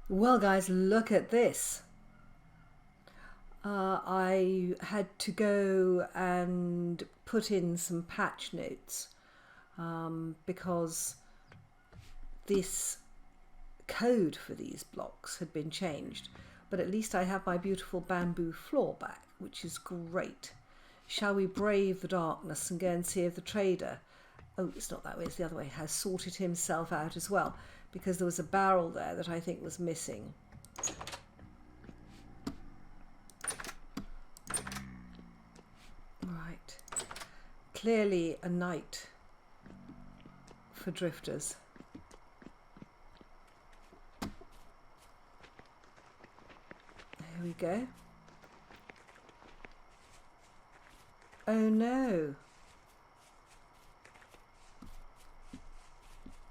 Well, guys, look at this. I had to go and put in some patch notes because this code for these blocks had been changed. But at least I have my beautiful bamboo floor back, which is great. Shall we brave the darkness and go and see if the trader, oh, it's not that way, it's the other way, has sorted himself out as well, because there was a barrel there that I think was missing. Right. Clearly a night for drifters. There we go. Oh no.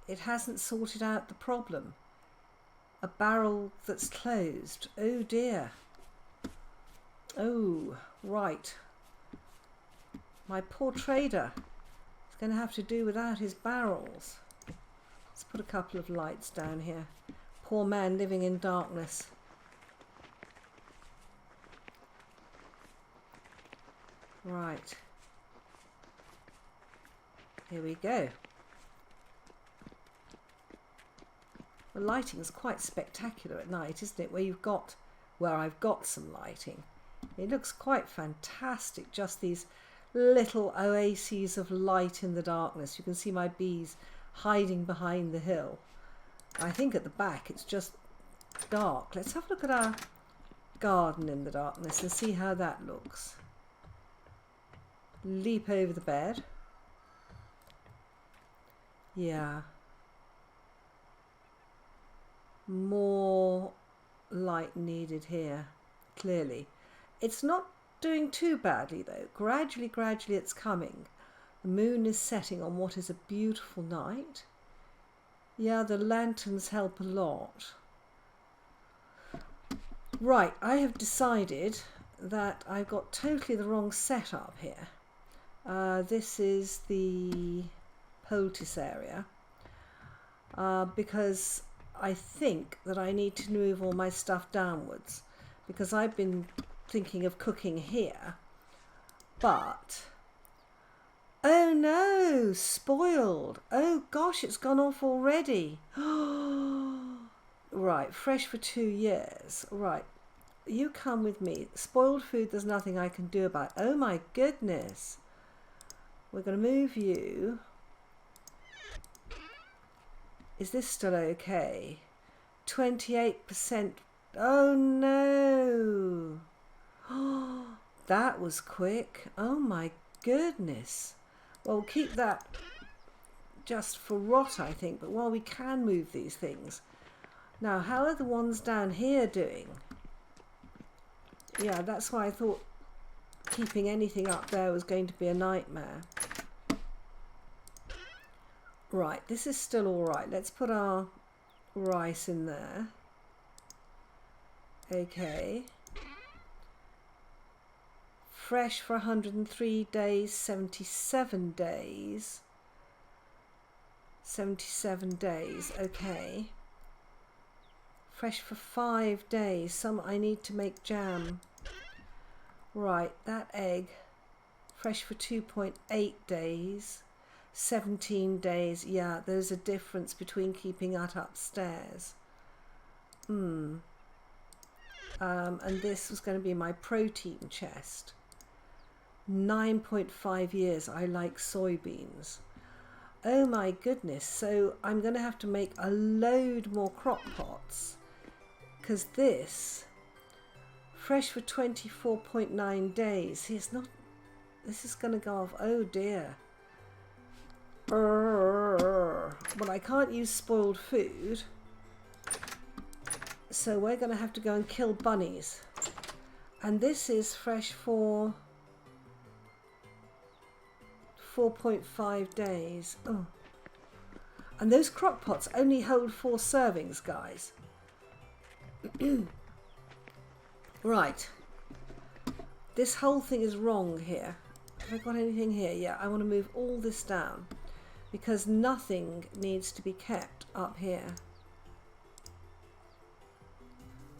It hasn't sorted out the problem. A barrel that's closed. Oh dear. Oh, right. My poor trader is going to have to do without his barrels. Let's put a couple of lights down here. Poor man living in darkness. Right. Here we go. The lighting is quite spectacular at night, isn't it? Where I've got some lighting. It looks quite fantastic, just these little oases of light in the darkness. You can see my bees hiding behind the hill. I think at the back it's just dark. Let's have a look at our garden in the darkness and see how that looks. Leap over the bed. Yeah. More light needed here, clearly. It's not doing too badly though. Gradually it's coming. The moon is setting on what is a beautiful night. Yeah, the lanterns help a lot. Right, I have decided that I've got totally the wrong setup here. This is the poultice area because I think that I need to move all my stuff downwards because I've been thinking of cooking here, but oh no, spoiled. Oh gosh, it's gone off already. Right, fresh for 2 years. Right, you come with me. Spoiled food, there's nothing I can do about. Oh my goodness. We're going to move you. Is this still okay? 28%. Oh no. Oh, that was quick. Oh my goodness. Well, we'll keep that just for rot, I think. But while we can move these things. Now, how are the ones down here doing? Yeah, that's why I thought keeping anything up there was going to be a nightmare. Right, this is still all right. Let's put our rice in there. Okay. Fresh for 103 days, 77 days. 77 days, okay. Fresh for 5 days. Some I need to make jam. Right, that egg. Fresh for 2.8 days. 17 days. Yeah, there's a difference between keeping that upstairs. And this was going to be my protein chest. 9.5 years. I like soybeans. Oh my goodness. So I'm going to have to make a load more crock pots. Because this, fresh for 24.9 days. See, it's not, this is going to go off. Oh dear. Well, I can't use spoiled food. So we're going to have to go and kill bunnies. And this is fresh for 4.5 days. Oh. And those crock pots only hold 4 servings, guys. Right. This whole thing is wrong here. Have I got anything here? Yeah, I want to move all this down because nothing needs to be kept up here.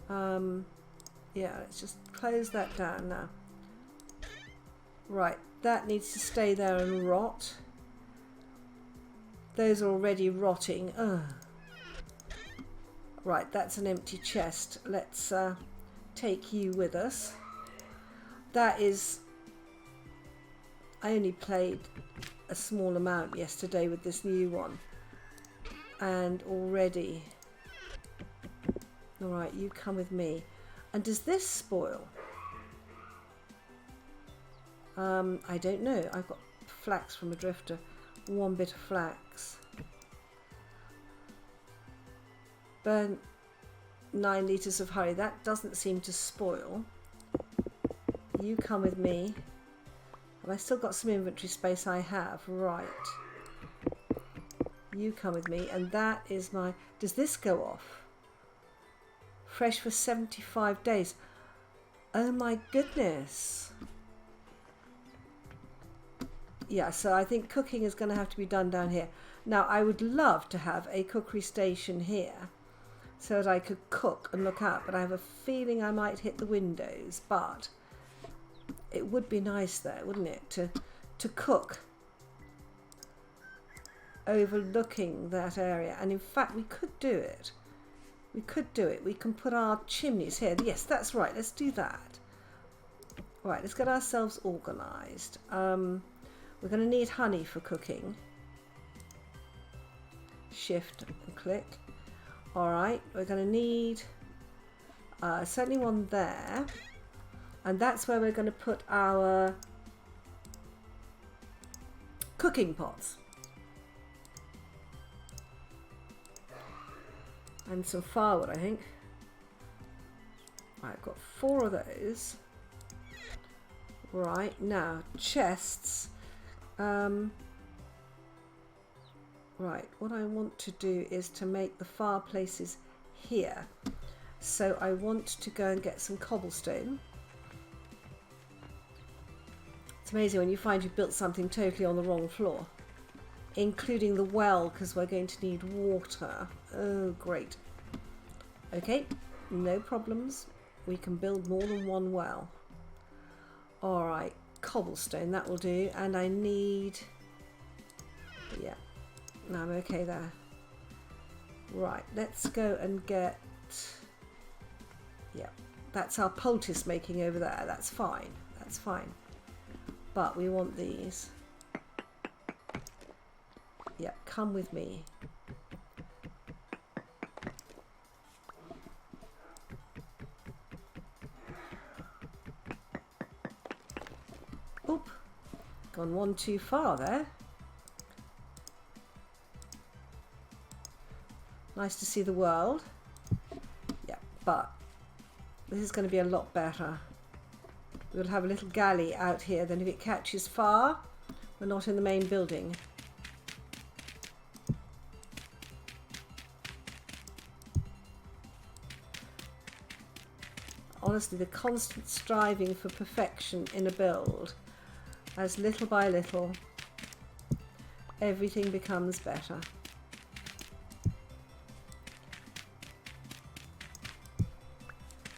Yeah, let's just close that down now. Right, that needs to stay there and rot. Those are already rotting. Ugh. Right, that's an empty chest. Let's take you with us. That is... I only played a small amount yesterday with this new one. And already... Alright, you come with me. And does this spoil? I don't know. I've got flax from a drifter. 1 bit of flax. Burn 9 litres of honey. That doesn't seem to spoil. You come with me. Have I still got some inventory space? I have. Right. You come with me. And that is my... Does this go off? Fresh for 75 days. Oh my goodness. Yeah, so I think cooking is going to have to be done down here. Now, I would love to have a cookery station here so that I could cook and look out, but I have a feeling I might hit the windows. But it would be nice though, wouldn't it, to cook overlooking that area. And in fact, we could do it. We could do it. We can put our chimneys here. Yes, that's right. Let's do that. Right, let's get ourselves organised. We're going to need honey for cooking. Shift and click. Alright, we're going to need certainly one there. And that's where we're going to put our cooking pots. And some firewood, I think. Right, I've got 4 of those. Right, now, chests. Right, what I want to do is to make the fireplaces here. So I want to go and get some cobblestone. It's amazing when you find you've built something totally on the wrong floor. Including the well, because we're going to need water. Oh, great. Okay, no problems. We can build more than one well. Alright, cobblestone, that will do. And I need... Yeah, no, I'm okay there. Right, let's go and get... Yeah, that's our poultice making over there. That's fine, that's fine. But we want these. Yeah, come with me. Oop, gone one too far there. Nice to see the world. Yeah, but this is going to be a lot better. We'll have a little galley out here, then if it catches fire, we're not in the main building. Honestly, the constant striving for perfection in a build, as little by little, everything becomes better.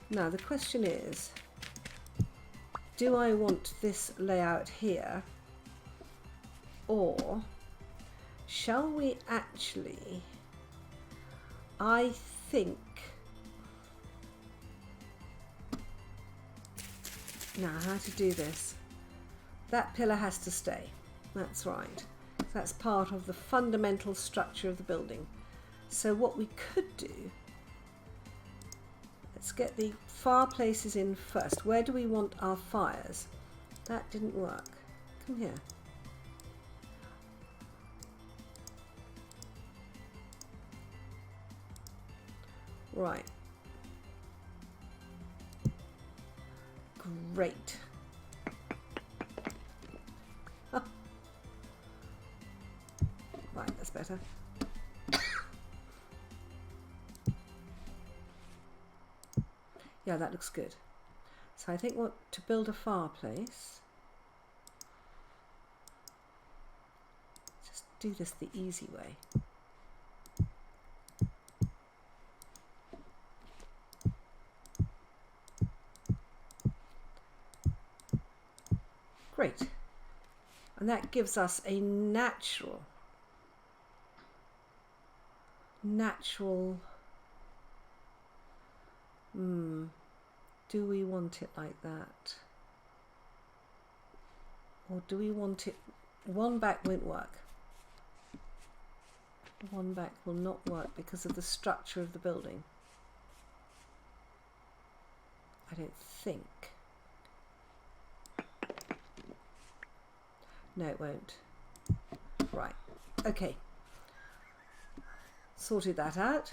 Now the question is, do I want this layout here, or shall we actually, I think, now how to do this, that pillar has to stay, that's right, that's part of the fundamental structure of the building. So what we could do, let's get the fireplaces in first. Where do we want our fires? That didn't work. Come here. Right. Great. Oh. Right, that's better. Yeah, that looks good. So I think what to build a fireplace, just do this the easy way. And that gives us a natural do we want it like that, or do we want it one back? Won't work. One back will not work because of the structure of the building, I don't think. No, it won't. Right, okay, sorted that out.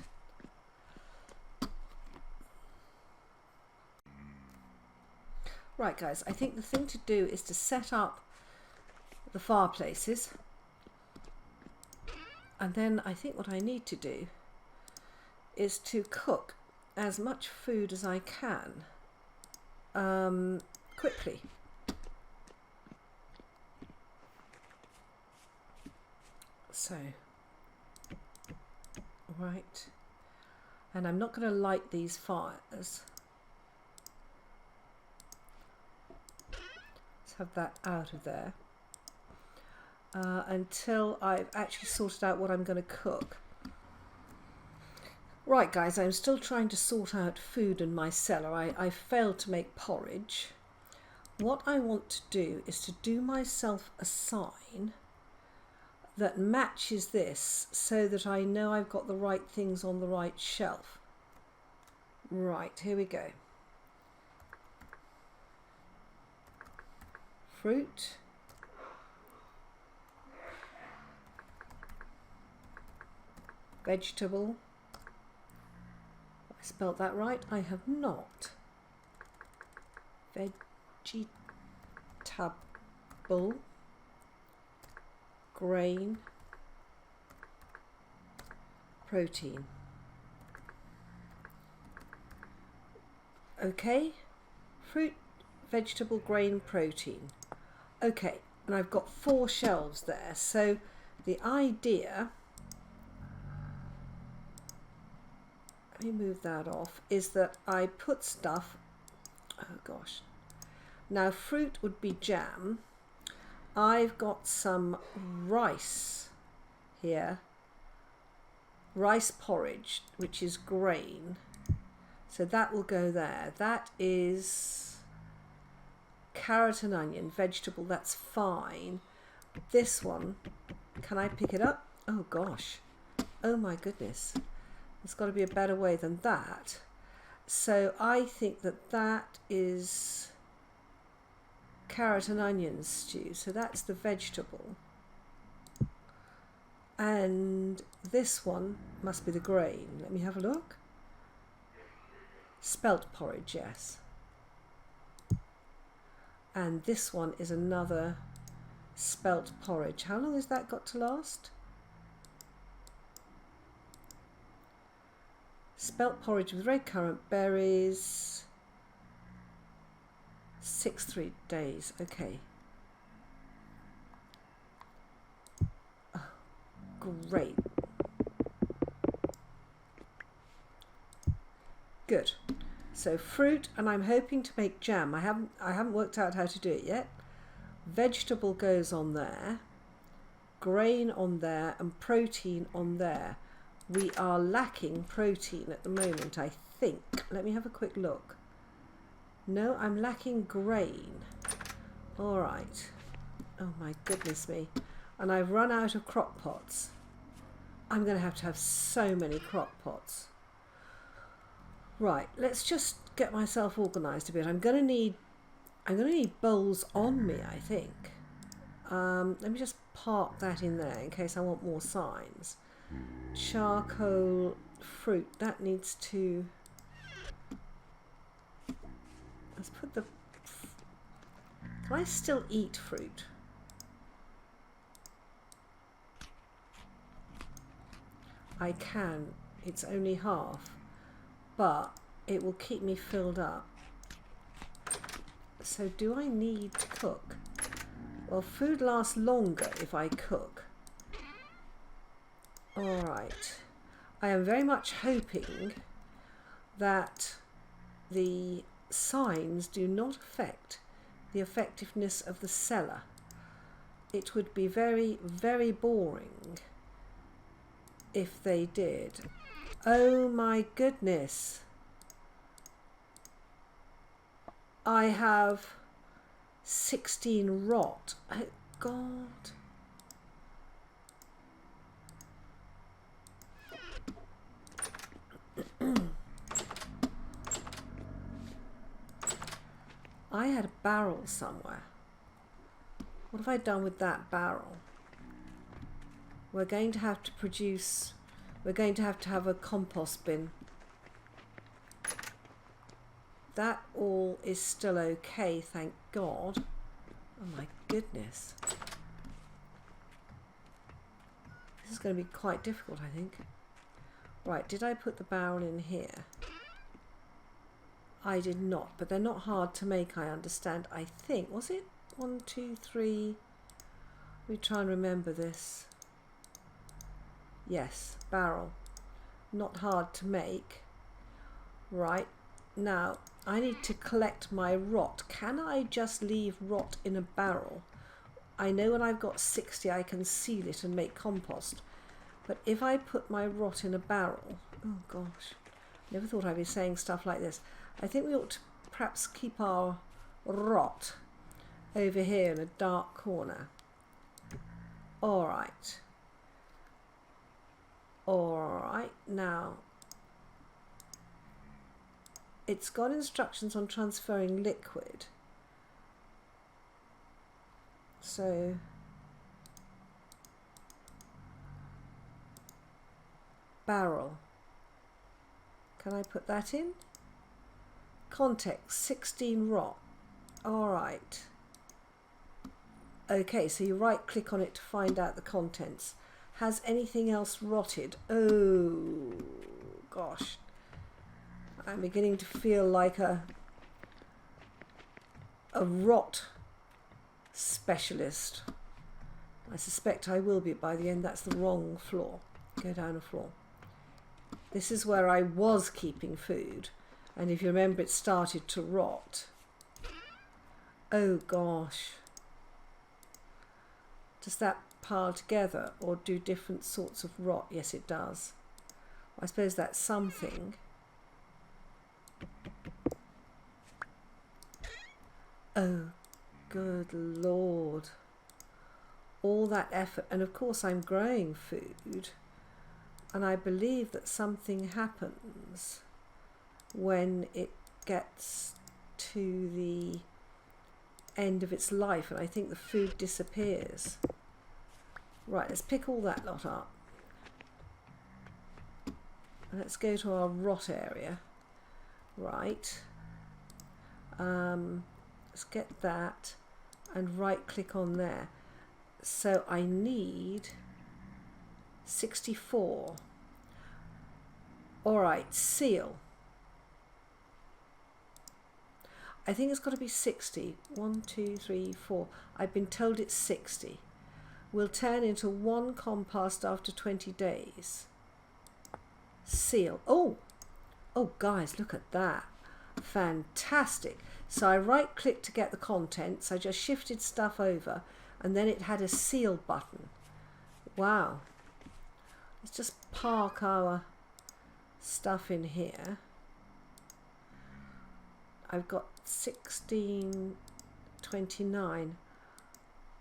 Right guys, I think the thing to do is to set up the fireplaces, and then I think what I need to do is to cook as much food as I can quickly. So, right, and I'm not going to light these fires. Have that out of there until I've actually sorted out what I'm going to cook. Right guys, I'm still trying to sort out food in my cellar. I failed to make porridge. What I want to do is to do myself a sign that matches this so that I know I've got the right things on the right shelf. Right, here we go. Fruit, vegetable, I spelt that right, I have not, vegetable, grain, protein. Okay, fruit, vegetable, grain, protein. Okay, and I've got 4 shelves there, so the idea, let me move that off, is that I put stuff, oh gosh, now fruit would be jam. I've got some rice here, rice porridge, which is grain, so that will go there. That is carrot and onion, vegetable, that's fine. This one, can I pick it up? Oh gosh, oh my goodness, there's got to be a better way than that. So I think that that is carrot and onion stew, so that's the vegetable, and this one must be the grain. Let me have a look. Spelt porridge, yes. And this one is another spelt porridge. How long has that got to last? Spelt porridge with red currant berries. 3 days. Okay. Oh, great. Good. So fruit, and I'm hoping to make jam. I haven't worked out how to do it yet. Vegetable goes on there, grain on there, and protein on there. We are lacking protein at the moment, I think. Let me have a quick look. No, I'm lacking grain. All right. Oh my goodness me. And I've run out of crock pots. I'm going to have so many crock pots. Right, let's just get myself organised a bit. I'm going to need bowls on me, I think. Let me just park that in there in case I want more signs. Charcoal, fruit, that needs to... Let's put the... Can I still eat fruit? I can. It's only half. But it will keep me filled up. So do I need to cook? Well, food lasts longer if I cook. All right. I am very much hoping that the signs do not affect the effectiveness of the cellar. it would be very, very boring if they did. Oh my goodness. I have 16 rot. Oh God. I had a barrel somewhere. What have I done with that barrel? We're going to have to produce, we're going to have a compost bin. That all is still okay, thank God. Oh my goodness. This is going to be quite difficult, I think. Right, did I put the barrel in here? I did not, but they're not hard to make, I understand. I think, was it 1, 2, 3? Let me try and remember this. Yes, barrel. Not hard to make. Right, now I need to collect my rot. Can I just leave rot in a barrel? I know when I've got 60 I can seal it and make compost. But if I put my rot in a barrel, oh gosh, never thought I'd be saying stuff like this. I think we ought to perhaps keep our rot over here in a dark corner. All right. All right, now it's got instructions on transferring liquid. So barrel. Can I put that in? Context 16 rot. All right. Okay, so you right click on it to find out the contents. Has anything else rotted? Oh gosh. I'm beginning to feel like a rot specialist. I suspect I will be by the end. That's the wrong floor. Go down a floor. This is where I was keeping food, and if you remember, it started to rot. Oh gosh. Does that pile together or do different sorts of rot? Yes, it does. I suppose that's something. Oh, good Lord. All that effort, and of course I'm growing food, and I believe that something happens when it gets to the end of its life, and I think the food disappears. Right, let's pick all that lot up. And let's go to our rot area. Right. Let's get that and right click on there. So I need 64. All right, seal. I think it's got to be 60. 1, 2, 3, 4. I've been told it's 60. Will turn into 1 compost after 20 days. Seal. Oh, guys, look at that. Fantastic. So I right click to get the contents. I just shifted stuff over and then it had a seal button. Wow. Let's just park our stuff in here. I've got 1629.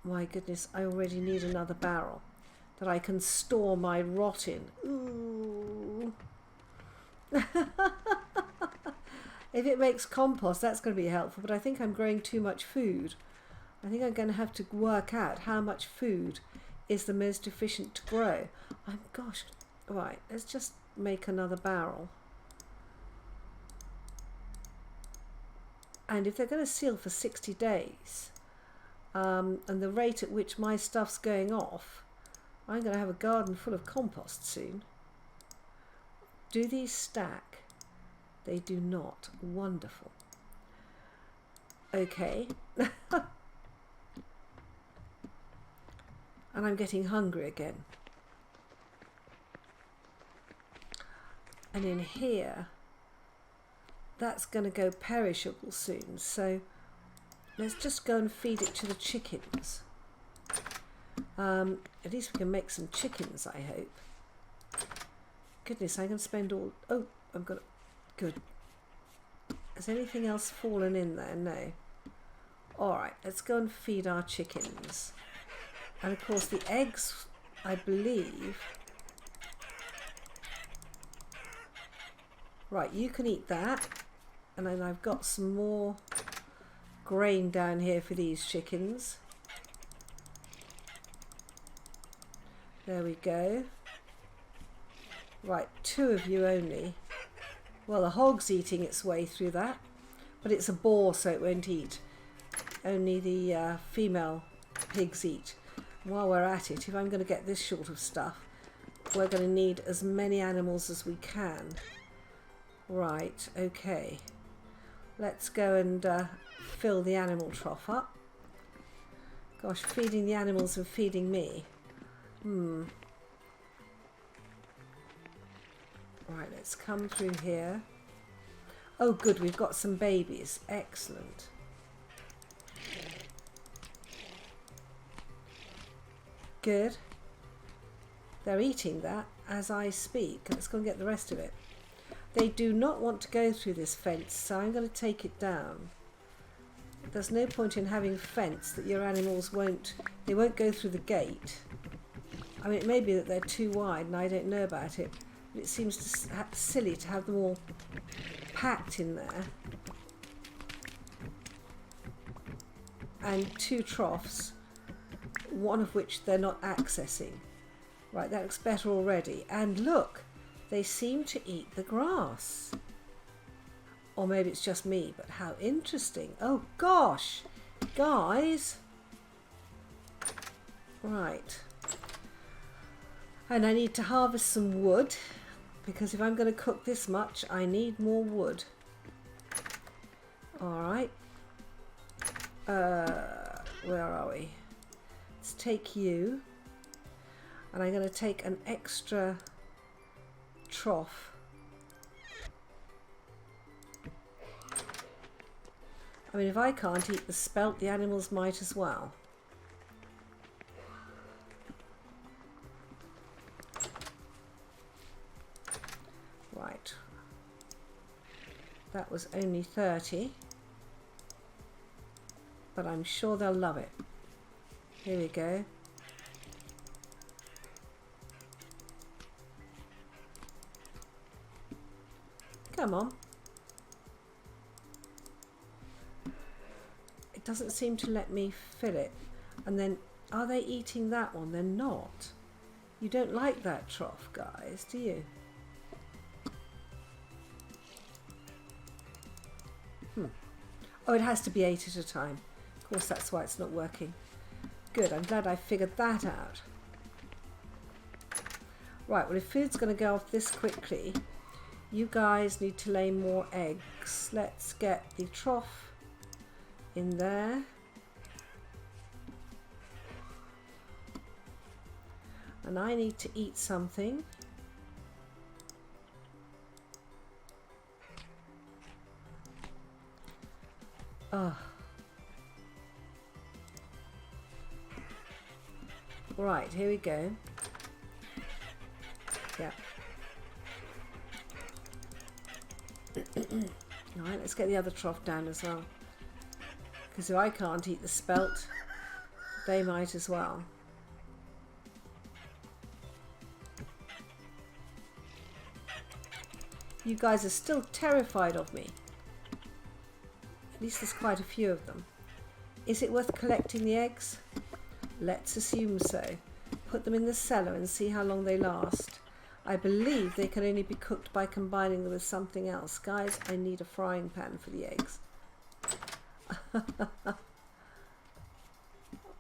My goodness, I already need another barrel that I can store my rot in. Ooh. If it makes compost, that's going to be helpful, but I think I'm growing too much food. I think I'm going to have to work out how much food is the most efficient to grow. Gosh, right, let's just make another barrel. And if they're going to seal for 60 days, and the rate at which my stuff's going off, I'm going to have a garden full of compost soon. Do these stack? They do not. Wonderful. Okay. And I'm getting hungry again. And in here, that's going to go perishable soon. So let's just go and feed it to the chickens. At least we can make some chickens, I hope. Goodness, I can spend all... Oh, I've got... Good. Has anything else fallen in there? No. Alright, let's go and feed our chickens. And of course the eggs, I believe... Right, you can eat that. And then I've got some more grain down here for these chickens. There we go. Right, 2 of you only. Well, the hog's eating its way through that, but it's a boar, so it won't eat. Only the female pigs eat. While we're at it, if I'm going to get this short of stuff, we're going to need as many animals as we can. Right, okay. Let's go and fill the animal trough up. Gosh, feeding the animals and feeding me. Right, let's come through here. Oh good, we've got some babies. Excellent. Good. They're eating that as I speak. Let's go and get the rest of it. They do not want to go through this fence, so I'm going to take it down. There's no point in having a fence that your animals won't go through the gate. I mean, it may be that they're too wide and I don't know about it. It seems silly to have them all packed in there. And 2 troughs, one of which they're not accessing. Right, that looks better already. And look, they seem to eat the grass. Or maybe it's just me, but how interesting. Oh gosh, guys. Right. And I need to harvest some wood, because if I'm going to cook this much, I need more wood. Alright. Where are we? Let's take you. And I'm going to take an extra trough. I mean, if I can't eat the spelt, the animals might as well. Right. That was only 30. But I'm sure they'll love it. Here we go. Come on. It doesn't seem to let me fill it. And then, are they eating that one? They're not. You don't like that trough, guys, do you? Oh, it has to be 8 at a time. Of course, that's why it's not working. Good, I'm glad I figured that out. Right, well, if food's going to go off this quickly, you guys need to lay more eggs. Let's get the trough in there. And I need to eat something. Oh. Right, here we go. Yeah. Alright, let's get the other trough down as well. Because if I can't eat the spelt, they might as well. You guys are still terrified of me. At least there's quite a few of them. Is it worth collecting the eggs? Let's assume so. Put them in the cellar and see how long they last. I believe they can only be cooked by combining them with something else. Guys, I need a frying pan for the eggs.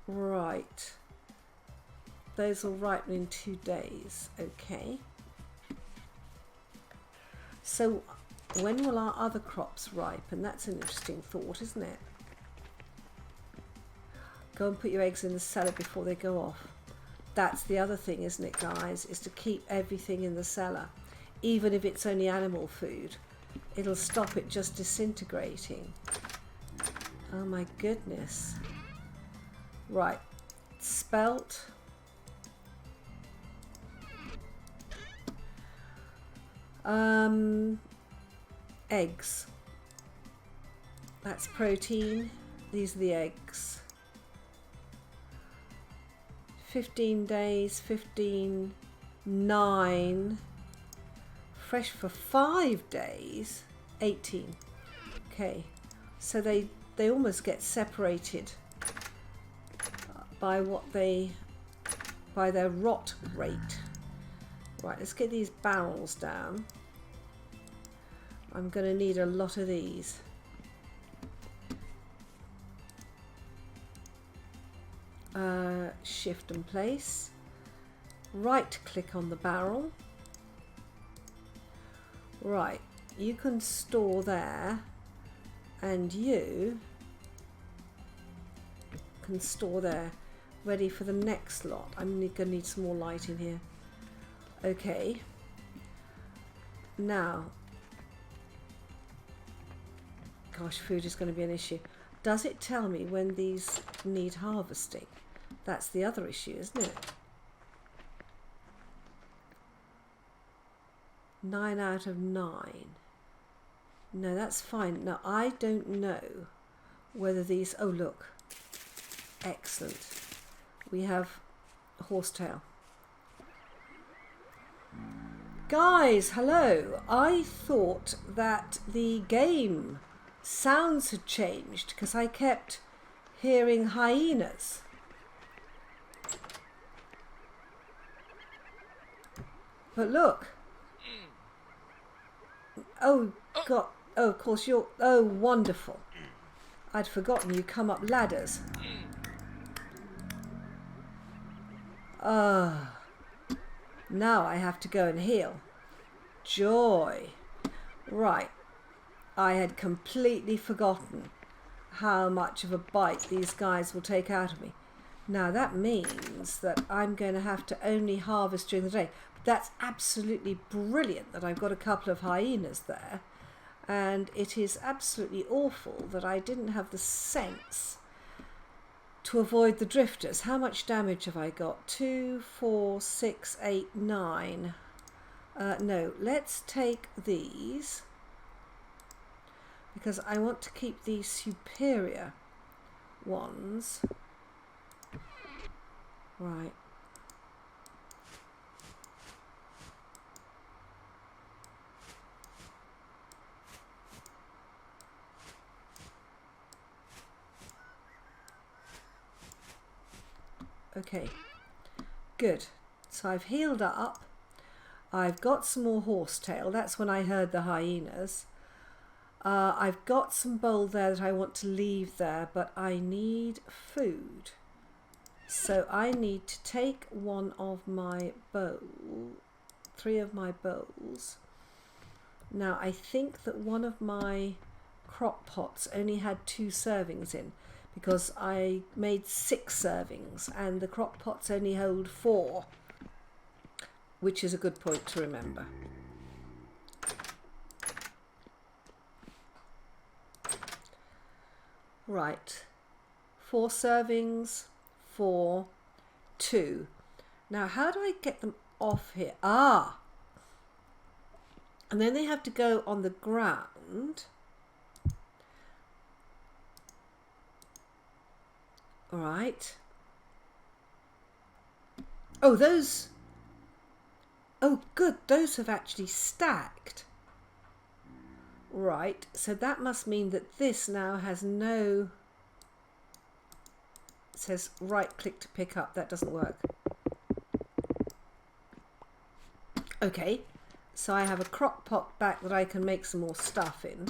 Right. Those will ripen in 2 days. Okay. So when will our other crops ripen? That's an interesting thought, isn't it? Go and put your eggs in the cellar before they go off. That's the other thing, isn't it, guys? Is to keep everything in the cellar. Even if it's only animal food, it'll stop it just disintegrating. Oh my goodness. Right. Spelt. Eggs. That's protein. These are the eggs. 15 days, 15, 9. Fresh for 5 days, 18. Okay, so they almost get separated by by their rot rate. Right, let's get these barrels down. I'm going to need a lot of these. Shift and place. Right click on the barrel. Right, you can store there, and you can store there, ready for the next lot. I'm going to need some more light in here. Okay, now, gosh, food is going to be an issue. Does it tell me when these need harvesting? That's the other issue, isn't it? 9 out of 9. No, that's fine. Now, I don't know whether these... Oh, look. Excellent. We have horsetail. Guys, hello. I thought that the game sounds had changed because I kept hearing hyenas. But look. Oh, God. Oh, of course, you're... Oh, wonderful. I'd forgotten you come up ladders. Ah. Now I have to go and heal. Joy. Right. I had completely forgotten how much of a bite these guys will take out of me. Now that means that I'm going to have to only harvest during the day. That's absolutely brilliant that I've got a couple of hyenas there. And it is absolutely awful that I didn't have the sense to avoid the drifters. How much damage have I got? 2, 4, 6, 8, 9. No, let's take these because I want to keep these superior ones. Right. Okay, good. So I've healed up. I've got some more horsetail. That's when I heard the hyenas. I've got some bowl there that I want to leave there, but I need food. So I need to take one of my bowl, 3 of my bowls. Now I think that one of my crock pots only had 2 servings in, because I made 6 servings and the crock pots only hold 4, which is a good point to remember. Right, 4 servings, 4, 2. Now how do I get them off here? Ah! And then they have to go on the ground. Right. Oh, those... Oh, good. Those have actually stacked. Right. So that must mean that this now has no... It says right click to pick up. That doesn't work. Okay. So I have a crock pot back that I can make some more stuff in.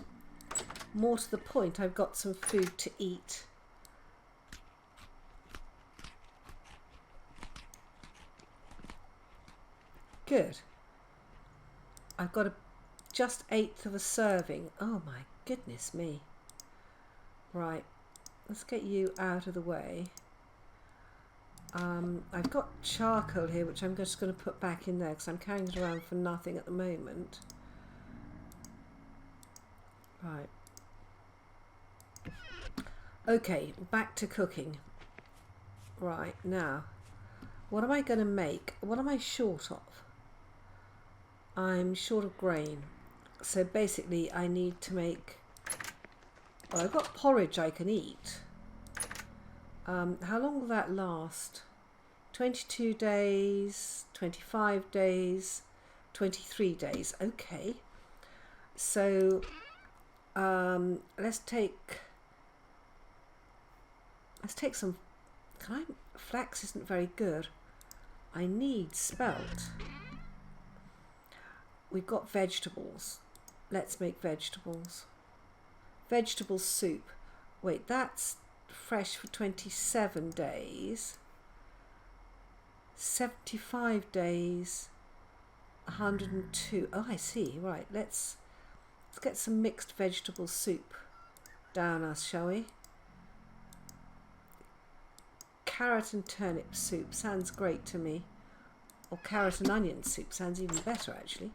More to the point, I've got some food to eat. Good. I've got just 1/8 of a serving. Oh my goodness me. Right. Let's get you out of the way. I've got charcoal here, which I'm just going to put back in there because I'm carrying it around for nothing at the moment. Right. Okay, back to cooking. Right, now, what am I going to make? What am I short of? I'm short of grain. So basically I need to make, well, I've got porridge I can eat. How long will that last? 22 days, 25 days, 23 days. Okay. So let's take some, flax isn't very good. I need spelt. We've got vegetables. Let's make vegetables. Vegetable soup. Wait, that's fresh for 27 days. 75 days. 102. Oh, I see. Right, let's get some mixed vegetable soup down us, shall we? Carrot and turnip soup sounds great to me. Or carrot and onion soup sounds even better, actually.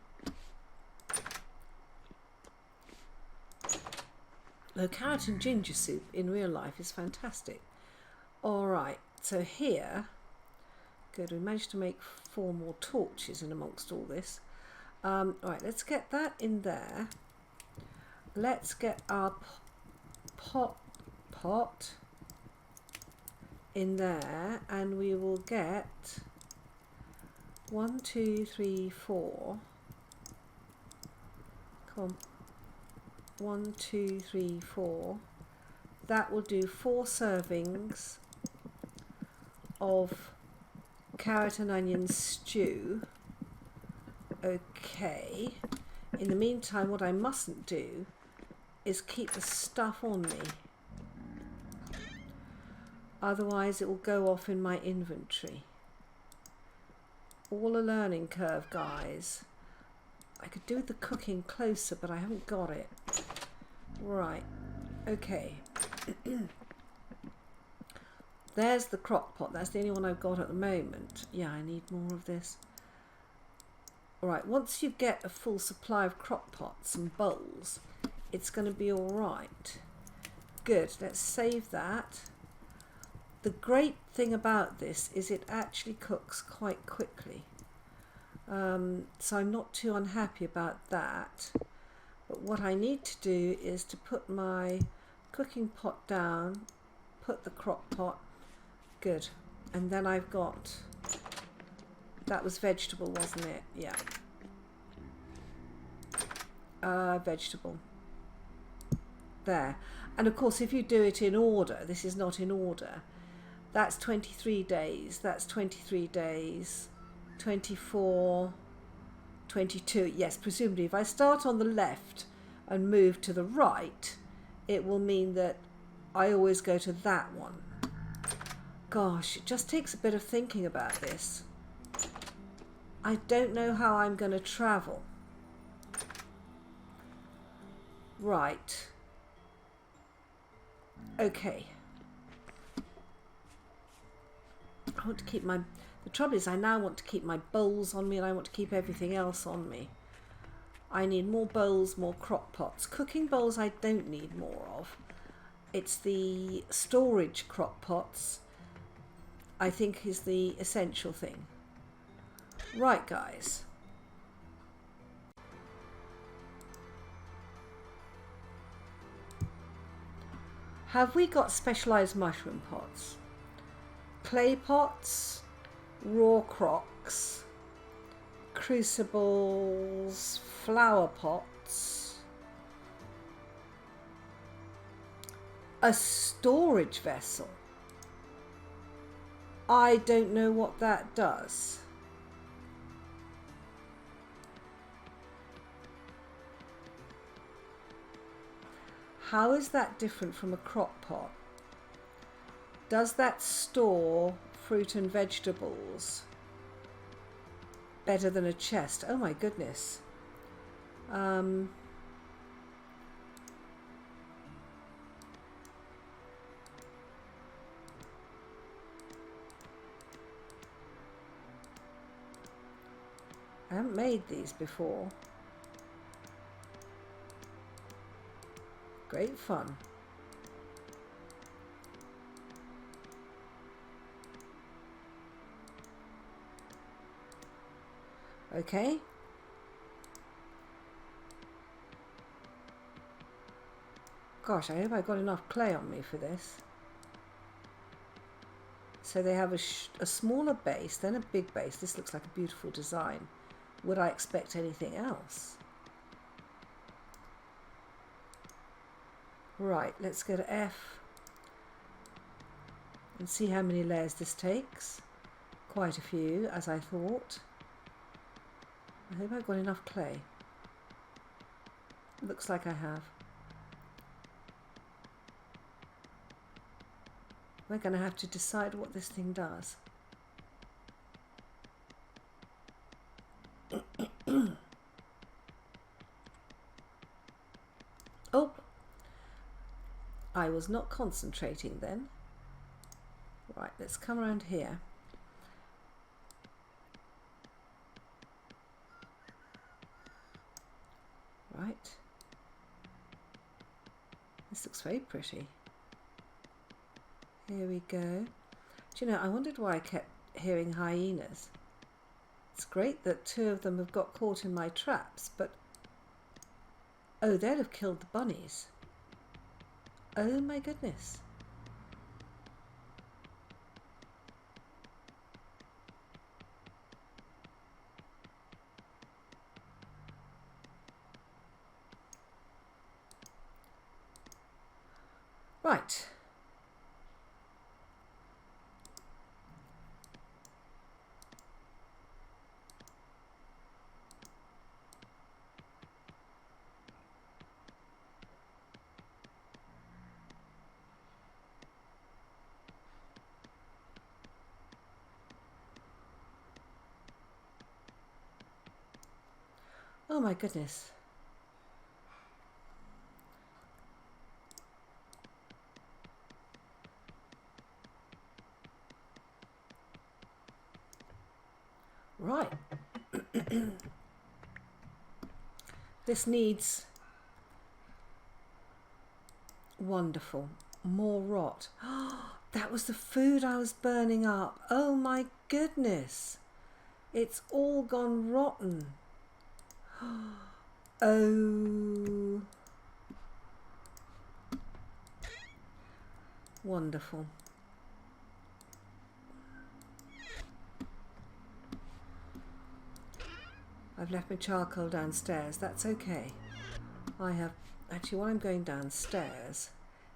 Though carrot and ginger soup in real life is fantastic. Alright, so here, good, we managed to make 4 more torches in amongst all this. Alright, let's get that in there. Let's get our pot in there, and we will get 1, 2, 3, 4. Come on. 1, 2, 3, 4. That will do 4 servings of carrot and onion stew. Okay. In the meantime, what I mustn't do is keep the stuff on me. Otherwise it will go off in my inventory. All a learning curve, guys. I could do the cooking closer, but I haven't got it. Right. Okay. There's the crock pot. That's the only one I've got at the moment. Yeah, I need more of this. Alright, once you get a full supply of crock pots and bowls, it's going to be alright. Good. Let's save that. The great thing about this is it actually cooks quite quickly. So I'm not too unhappy about that. But what I need to do is to put my cooking pot down, put the crock pot, good. And then I've got, that was vegetable, wasn't it? Yeah. Vegetable. There. And of course, if you do it in order, this is not in order. That's 23 days, that's 23 days, 24, 22. Yes, presumably if I start on the left and move to the right, it will mean that I always go to that one. Gosh, it just takes a bit of thinking about this. I don't know how I'm going to travel. Right. Okay. I want to keep my, the trouble is I now want to keep my bowls on me, and I want to keep everything else on me. I need more bowls, more crock pots. Cooking bowls I don't need more of. It's the storage crock pots I think is the essential thing. Right, guys. Have we got specialised mushroom pots? Clay pots, raw crocks, crucibles, flower pots, a storage vessel. I don't know what that does. How is that different from a crock pot? Does that store fruit and vegetables better than a chest? Oh my goodness. I haven't made these before. Great fun. Okay. Gosh, I hope I got enough clay on me for this. So they have a smaller base, then a big base. This looks like a beautiful design. Would I expect anything else? Right, let's go to F and see how many layers this takes. Quite a few, as I thought. I hope I've got enough clay. Looks like I have. We're going to have to decide what this thing does. Oh, I was not concentrating then. Right, let's come around here. Right. This looks very pretty. Here we go. Do you know, I wondered why I kept hearing hyenas. It's great that 2 of them have got caught in my traps, but... Oh, they'd have killed the bunnies. Oh my goodness. Right. Oh my goodness. Right. This needs... Wonderful. More rot. That was the food I was burning up. Oh my goodness. It's all gone rotten. Oh. Wonderful. I've left my charcoal downstairs. That's okay. I have... Actually, while I'm going downstairs,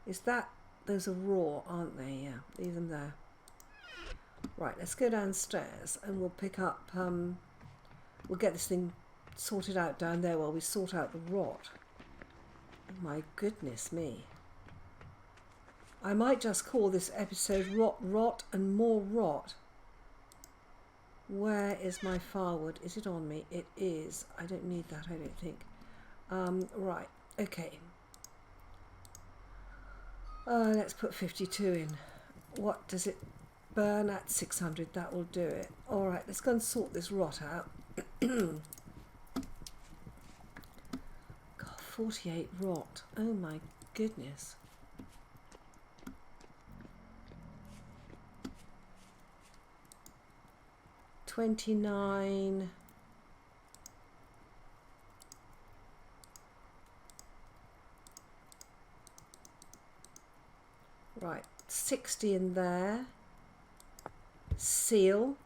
is that... Those are raw, aren't they? Yeah, leave them there. Right, let's go downstairs and we'll pick up... we'll get this thing sorted out down there while we sort out the rot. Oh my goodness me. I might just call this episode Rot, Rot and More Rot. Where is my firewood? Is it on me? It is. I don't need that, I don't think. Right, okay. Let's put 52 in. What does it burn at? 600. That will do it. All right, let's go and sort this rot out. God, 48 rot. Oh my goodness. $29. Right, 60 in there. Seal.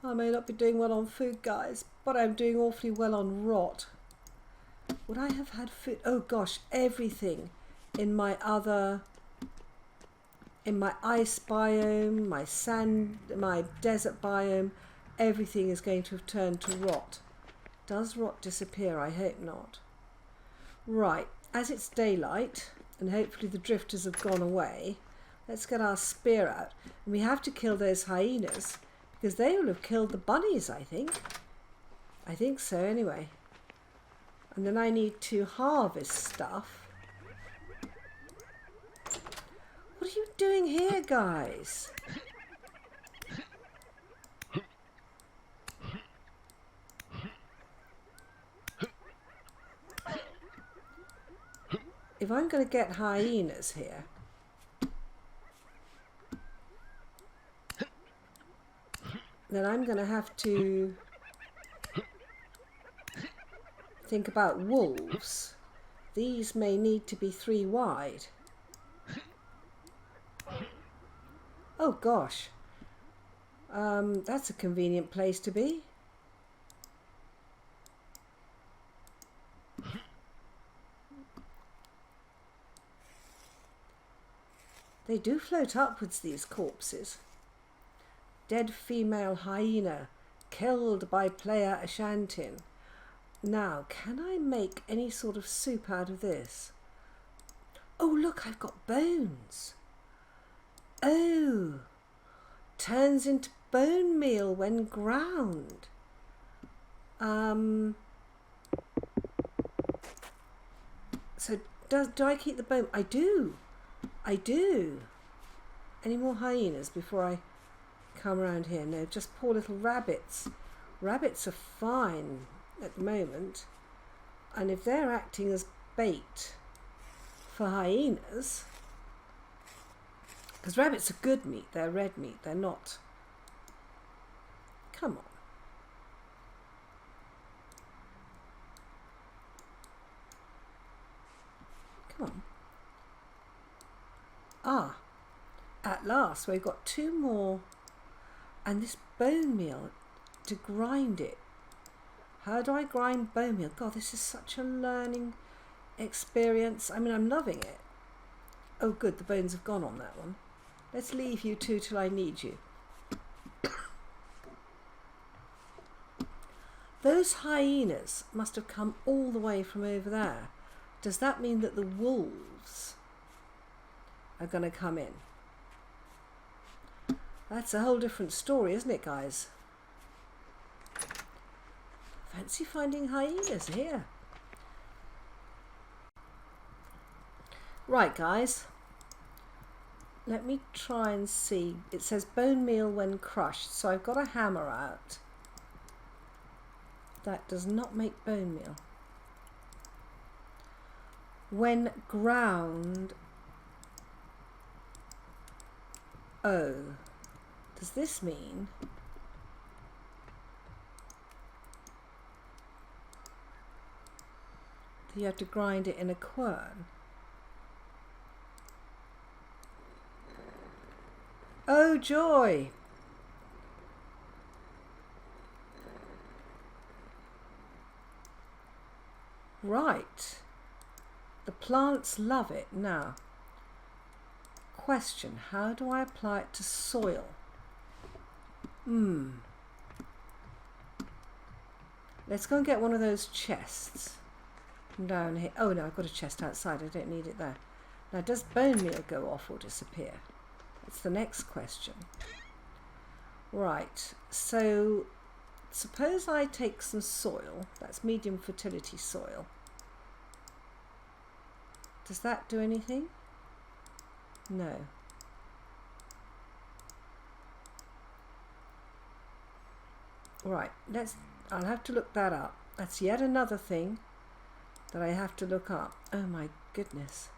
I may not be doing well on food, guys, but I'm doing awfully well on rot. Would I have had food? Oh gosh, everything in my other... In my ice biome, my sand, my desert biome, everything is going to have turned to rot. Does rot disappear? I hope not. Right, as it's daylight, and hopefully the drifters have gone away, let's get our spear out. And we have to kill those hyenas, because they will have killed the bunnies, I think. I think so, anyway. And then I need to harvest stuff. What are you doing here, guys? If I'm going to get hyenas here, then I'm going to have to think about wolves, these may need to be 3 wide. Oh gosh, that's a convenient place to be. They do float upwards, these corpses. Dead female hyena, killed by player Ashantin. Now, can I make any sort of soup out of this? Oh, look, I've got bones. Oh, turns into bone meal when ground. So do I keep the bone? I do. I do. Any more hyenas before I come around here? No, just poor little rabbits. Rabbits are fine at the moment. And if they're acting as bait for hyenas, because rabbits are good meat, they're red meat, they're not. Come on. Come on. Ah, at last we've got 2 more, and this bone meal to grind it. How do I grind bone meal? God, this is such a learning experience. I mean, I'm loving it. Oh good, the bones have gone on that one. Let's leave you 2 till I need you. Those hyenas must have come all the way from over there. Does that mean that the wolves are going to come in? That's a whole different story, isn't it, guys? Fancy finding hyenas here. Right, guys. Let me try and see. It says bone meal when crushed, so I've got a hammer out. That does not make bone meal. When ground. Oh, does this mean that you have to grind it in a quern? Oh joy! Right. The plants love it. Now, question, how do I apply it to soil? Let's go and get one of those chests from down here. Oh no, I've got a chest outside. I don't need it there. Now, does bone meal go off or disappear? That's the next question. Right, so suppose I take some soil. That's medium fertility soil. Does that do anything? No. Right, I'll have to look that up. That's yet another thing that I have to look up. Oh my goodness.